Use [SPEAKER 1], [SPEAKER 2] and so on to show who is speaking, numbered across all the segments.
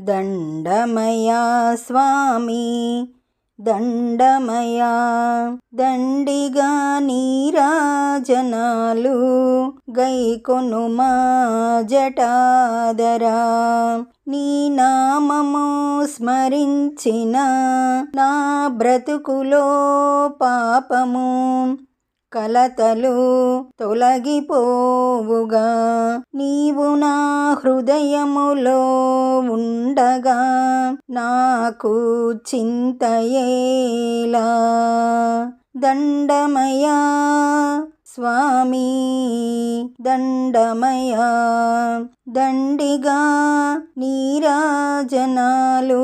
[SPEAKER 1] దండమయా స్వామి దండమయా, దండిగా నీరాజనాలు గైకొనుమా జటాధరా. నీ నామము స్మరించిన నా బ్రతుకులో పాపము కలతలు తొలగిపోవుగా. నీవు నా హృదయములో ఉండగా నాకు చింతయేలా. దండమయా స్వామి దండమయా, దండిగా నీరాజనాలు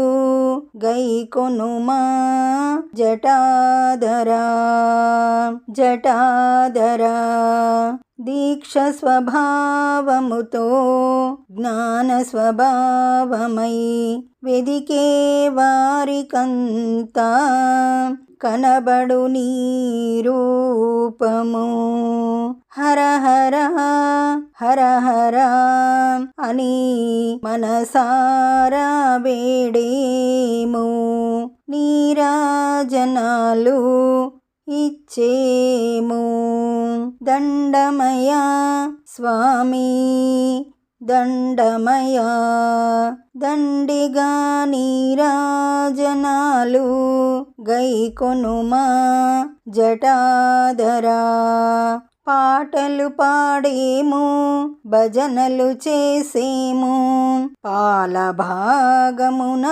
[SPEAKER 1] గైకొనుమా జటాధరా. జటాధరా దీక్ష స్వభావముతో జ్ఞాన స్వభావమై వెదికే వారికంతా కనబడు నీ రూపము. హర హర హర హర అని మనసారా వేడేము, నీరాజనాలు ఇచ్చేము. దండమయా స్వామి దండమయా, దండిగా నీరాజనాలు గైకొనుమా జటాధరా. పాటలు పాడేము, భజనలు చేసేము, పాలభాగమున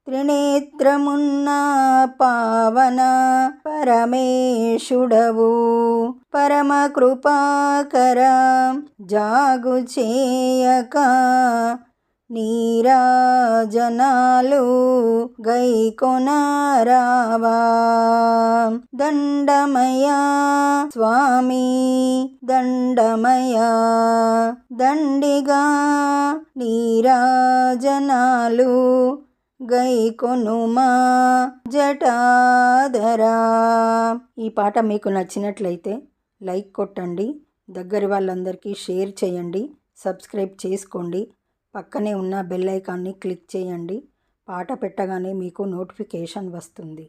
[SPEAKER 1] త్రినేత్రమున్న పావన పరమేశుడవు. పరమ కృపాకర జాగు చేయక నీరాజనాలు గైకొనరావా. దండమయా స్వామి దండమయా, దండిగా నీరాజనాలు గైకొనుమా జటాధరా. ఈ పాట మీకు నచ్చినట్లయితే లైక్ కొట్టండి, దగ్గరి వాళ్ళందరికీ షేర్ చేయండి, సబ్స్క్రైబ్ చేసుకోండి, పక్కనే ఉన్న బెల్ ఐకాన్ని క్లిక్ చేయండి. పాట పెట్టగానే మీకు నోటిఫికేషన్ వస్తుంది.